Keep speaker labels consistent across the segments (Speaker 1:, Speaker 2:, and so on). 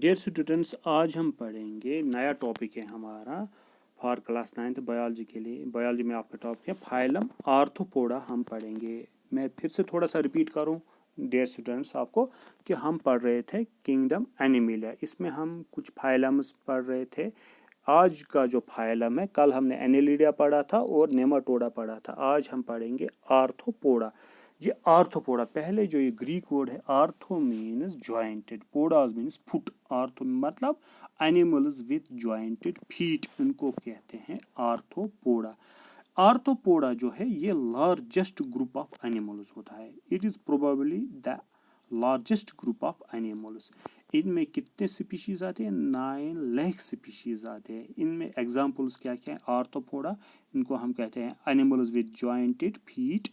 Speaker 1: Dear students, आज हम पढ़ेंगे नया टॉपिक है हमारा फॉर क्लास 9th बायोलॉजी के लिए। बायोलॉजी में आपका टॉपिक है फाइलम आर्थ्रोपोडा। हम पढ़ेंगे, मैं फिर से थोड़ा सा रिपीट करूं डियर स्टूडेंट्स आपको कि हम पढ़ रहे थे किंगडम एनिमलिया। इसमें हम कुछ फाइलम्स पढ़ रहे थे। आज का जो फाइलम है, कल हमने एनेलिडिया पढ़ा था और नेमाटोडा पढ़ा था। आज हम पढ़ेंगे आर्थ्रोपोडा। ये आर्थ्रोपोडा, पहले जो ये ग्रीक वर्ड है arthro means jointed, podos means foot. Arthro मतलब एनिमल्स विद जॉइंटेड फीट, इनको कहते हैं आर्थ्रोपोडा। आर्थ्रोपोडा जो है ये लार्जेस्ट ग्रुप ऑफ एनिमल्स होता है। It is probably the largest group of animals. इनमें कितने स्पीशीज आते हैं? 9 लाख स्पीशीज आते हैं। इनमें एग्जांपल्स क्या क्या है? आर्थ्रोपोडा, इनको हम कहते हैं animals with jointed feet,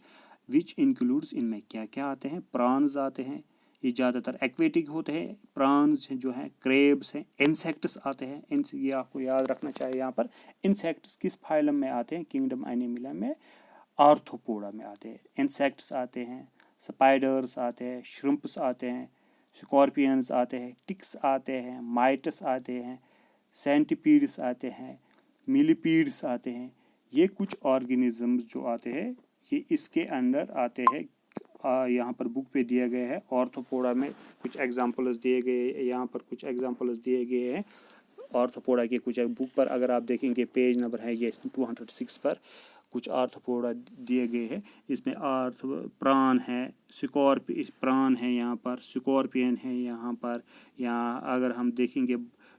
Speaker 1: which includes, इनमें क्या क्या आते हैं? प्रॉन्स आते हैं, ये ज़्यादातर एक्वेटिक होते हैं। प्रॉन्स जो हैं, क्रेब्स हैं, इंसेक्ट्स आते हैं। ये आपको याद रखना चाहिए। यहाँ पर इंसेक्ट्स किस फाइलम में आते हैं? किंगडम एनिमलिया में, आर्थ्रोपोडा में आते हैं। इंसेक्ट्स आते हैं, स्पाइडर्स आते हैं, श्रिम्प्स आते हैं, स्कॉर्पियंस आते हैं, टिक्स आते हैं, माइट्स आते हैं, सेंटिपीड्स आते हैं, मिलीपीड्स आते हैं। ये कुछ ऑर्गेनिजम्स जो आते हैं ये इसके अंडर आते हैं। यहाँ पर बुक पे दिया गया है। आर्थ्रोपोडा में कुछ एग्जांपल्स दिए गए, यहाँ पर कुछ एग्जांपल्स दिए गए हैं आर्थ्रोपोडा के। कुछ बुक पर अगर आप देखेंगे पेज नंबर है ये 206 पर कुछ आर्थ्रोपोडा दिए गए हैं। इसमें प्राण है, प्राण है, यहाँ पर स्कॉर्पियन है, यहाँ पर अगर हम देखेंगे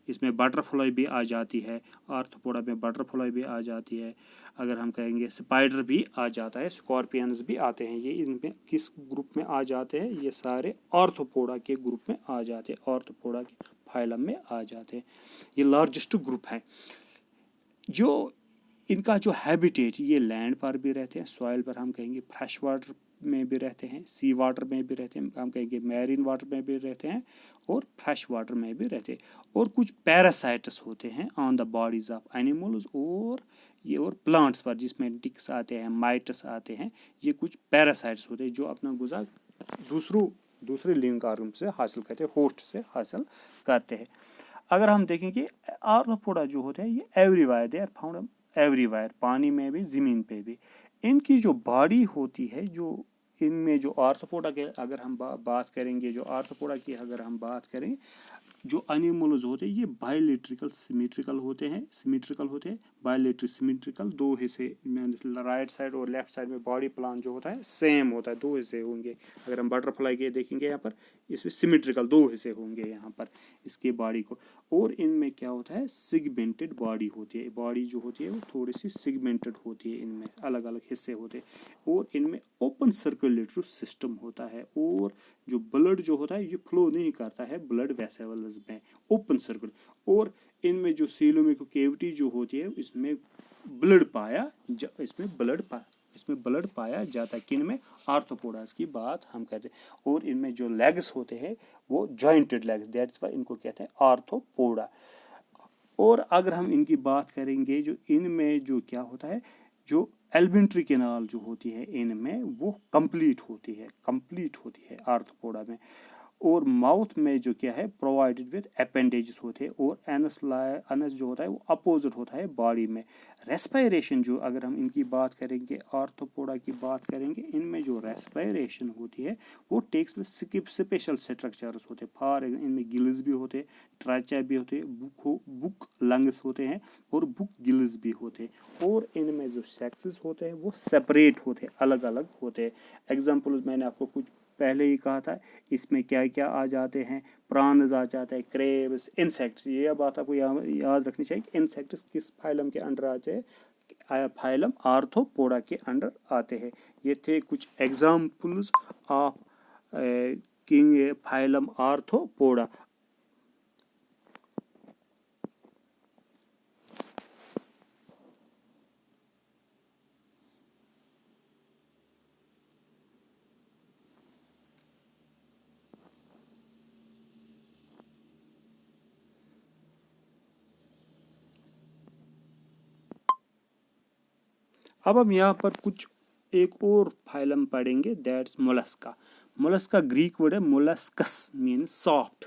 Speaker 1: इसमें बटरफ्लाई भी आ जाती है। आर्थ्रोपोडा में बटरफ्लाई भी आ जाती है। अगर हम कहेंगे स्पाइडर भी आ जाता है, स्कॉर्पियंस भी आते हैं। ये इनमें किस ग्रुप में आ जाते हैं? ये सारे आर्थ्रोपोडा के ग्रुप में आ जाते हैं, आर्थ्रोपोडा के फाइलम में आ जाते हैं। ये लार्जेस्ट ग्रुप है। जो इनका जो हैबिटेट, ये लैंड पर भी रहते हैं, सॉइल पर हम कहेंगे फ्रेश वाटर में भी रहते हैं, सी वाटर में भी रहते हैं, हम कहेंगे मैरीन वाटर में भी रहते हैं और फ्रेश वाटर में भी रहते हैं। और कुछ पैरासाइट्स होते हैं on the bodies of animals और प्लांट्स पर, जिसमें टिक्स आते हैं, माइट्स आते हैं। ये कुछ पैरासाइट्स होते हैं जो अपना गुज़ा दूसरे लिविंग ऑर्गन से हासिल करते हैं, होस्ट से हासिल करते हैं। अगर हम देखें कि आर्थ्रोपोडा जो होते हैं ये everywhere, they are found everywhere, पानी में भी, ज़मीन पे भी। इनकी जो बॉडी होती है, जो इनमें जो आर्थ्रोपोडा के अगर हम बात करेंगे, जो आर्थ्रोपोडा की अगर हम बात करें, जो एनिमल्स होते हैं ये बायलेटरिकल सिमेट्रिकल होते हैं। बायलेटरी सिमेट्रिकल, दो हिस्से, राइट साइड और लेफ्ट साइड में बॉडी प्लान जो होता है सेम होता है, दो हिस्से होंगे। अगर हम बटरफ्लाई के देखेंगे यहाँ पर, इसमें सिमेट्रिकल दो हिस्से होंगे यहाँ पर इसके बॉडी को। और इनमें क्या होता है? सिगमेंटेड बॉडी होती है। बॉडी जो होती है वो थोड़ी सी सिगमेंटेड होती है, इनमें अलग अलग हिस्से होते हैं। और इनमें ओपन सर्कुलेटरी सिस्टम होता है। और जो ब्लड जो होता है ये फ्लो नहीं करता है ब्लड वेसल्स में, ओपन सर्कुलर। और इनमें जो सीलों की कैविटी जो होती है इसमें ब्लड पाया जाता है। किन में? आर्थ्रोपोडास की बात हम करते हैं। और इनमें जो लेग्स होते हैं वो जॉइंटेड लेग्स, दैट्स व्हाई इनको कहते हैं आर्थ्रोपोडा। और अगर हम इनकी बात करेंगे, जो इनमें जो क्या होता है, जो एल्वेंट्री कैनाल जो होती है इनमें वो कंप्लीट होती है आर्थ्रोपोडा में। और माउथ में जो क्या है, प्रोवाइडेड विद अपेंडेजेस होते हैं। और एनस जो होता है वो अपोजिट होता है बॉडी में। रेस्पिरेशन जो, अगर हम इनकी बात करेंगे, आर्थ्रोपोडा की बात करेंगे, इनमें जो रेस्पिरेशन होती है वो टेक्स विद स्पेशल स्ट्रक्चर्स होते हैं। फॉर इनमें गिल्स भी होते हैं, ट्राचा भी होते हैं, बुक लंग्स होते हैं और बुक गिल्स भी होते हैं। और इनमें जो सेक्सेस होते हैं वो सेपरेट होते हैं, अलग अलग होते हैं। एग्जाम्पल मैंने आपको कुछ पहले ही कहा था। इसमें क्या क्या आ जाते हैं? प्रॉन्स आ जाते हैं, क्रेब्स, इंसेक्ट्स। ये बात आपको याद रखनी चाहिए कि इंसेक्ट्स किस फाइलम के अंडर आते हैं? फाइलम आर्थ्रोपोडा के अंडर आते हैं। ये थे कुछ examples of king phylum arthropoda. अब हम यहाँ पर कुछ एक और फाइलम पढ़ेंगे, that's Mollusca. Mollusca Greek word है, मोलस्कस मीन सॉफ्ट,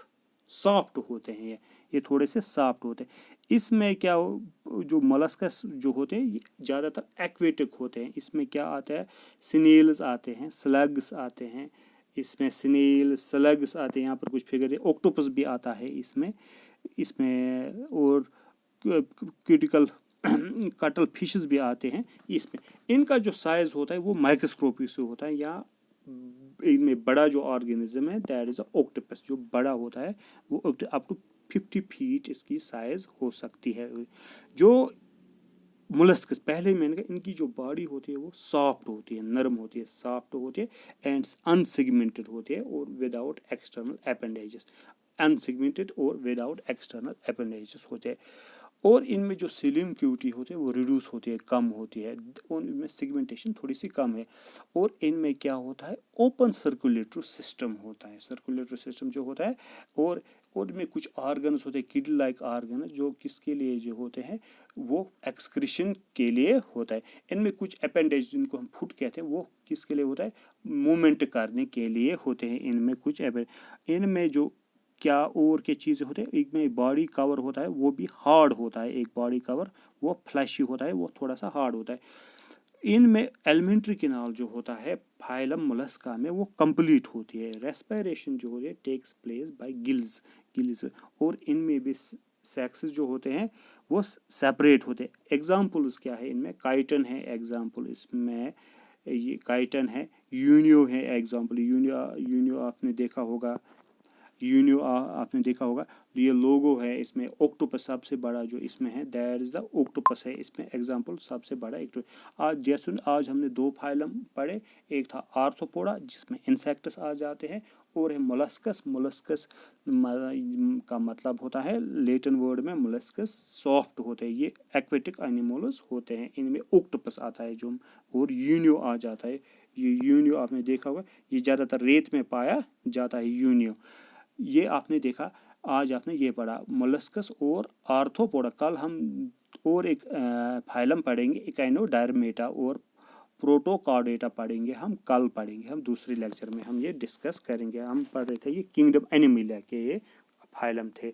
Speaker 1: सॉफ्ट होते हैं, ये थोड़े से सॉफ्ट होते हैं। इसमें क्या हो, जो मोलस्कस जो होते हैं ये ज़्यादातर एक्वेटिक होते हैं। इसमें क्या आता है, स्नेल्स आते हैं, स्लग्स आते हैं, इसमें स्नेल स्लग्स आते हैं, यहाँ पर कुछ फिगर है, ऑक्टोपस भी आता है इसमें और क्रिटिकल कटल फिशेस भी आते हैं इसमें। इनका जो साइज होता है वो माइक्रोस्कोपी से होता है, या इनमें बड़ा जो ऑर्गेनिज्म है दैट इज ऑक्टोपस, जो बड़ा होता है वो अप टू 50 फीट इसकी साइज हो सकती है। जो मोलस्कस, पहले ही मैंने कहा इनकी जो बॉडी होती है वो सॉफ्ट होती है, नरम होती है, सॉफ्ट होती है एंड अनसेगमेंटेड होती है और विदाउट एक्सटर्नल अपेंडेजेस, अनसेगमेंटेड और विदाउट एक्सटर्नल अपेंडेजेस होते हैं। और इनमें जो सिलियम क्यूटी होती है वो रिड्यूस होती है, कम होती है, और इनमें सेगमेंटेशन थोड़ी सी कम है। और इनमें क्या होता है, ओपन सर्कुलेटरी सिस्टम होता है, सर्कुलेटरी सिस्टम जो होता है। और इनमें कुछ ऑर्गन्स होते हैं, किड लाइक ऑर्गन्स, जो किसके लिए जो होते हैं, वो एक्सक्रीशन के लिए होता है। इनमें कुछ अपेंडेज जिनको हम फुट कहते हैं वो किसके लिए होता है, मूवमेंट करने के लिए होते हैं। इनमें कुछ इनमें जो क्या और क्या चीज़ें होते हैं, एक में बॉडी कवर होता है वो भी हार्ड होता है, एक बॉडी कवर वो फ्लैशी होता है, वो थोड़ा सा हार्ड होता है। इनमें एलिमेंट्री कैनाल जो होता है फाइलम मोलस्का में वो कंप्लीट होती है। रेस्पिरेशन जो होती है टेक्स प्लेस बाय गिल्स, और इनमें भी सेक्सेस जो होते हैं वो सेपरेट होते हैं। एग्जाम्पल्स क्या है, इनमें काइटन है एग्जाम्पल, इसमें ये काइटन है, यूनियो है एग्जाम्पल, यूनियो आपने देखा होगा, आपने देखा होगा। ये लोगो है, इसमें ऑक्टोपस सबसे बड़ा जो इसमें है दैट इज द ऑक्टोपस है, इसमें एग्जांपल सबसे बड़ा एक। आज हमने दो फाइलम पढ़े, एक था आर्थ्रोपोडा जिसमें इंसेक्ट्स आ जाते हैं, और है मोलस्कस। मोलस्कस का मतलब होता है लैटिन वर्ड में मोलस्कस सॉफ्ट होते हैं, ये एक्वेटिक एनिमल्स होते हैं। इनमें ऑक्टोपस आता है जो, और यूनियो आ जाता है। ये यूनियो आपने देखा होगा, ये ज़्यादातर रेत में पाया जाता है यूनियो। ये आपने देखा, आज आपने ये पढ़ा मोलस्कस और आर्थ्रोपोडा। कल हम और एक फाइलम पढ़ेंगे, इकाइनोडर्मेटा और प्रोटोकॉर्डेटा पढ़ेंगे, हम कल पढ़ेंगे, हम दूसरे लेक्चर में हम ये डिस्कस करेंगे। हम पढ़ रहे थे ये किंगडम एनिमलिया के ये फाइलम थे,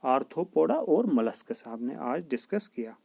Speaker 1: आर्थ्रोपोडा और मोलस्कस हमने आज डिस्कस किया।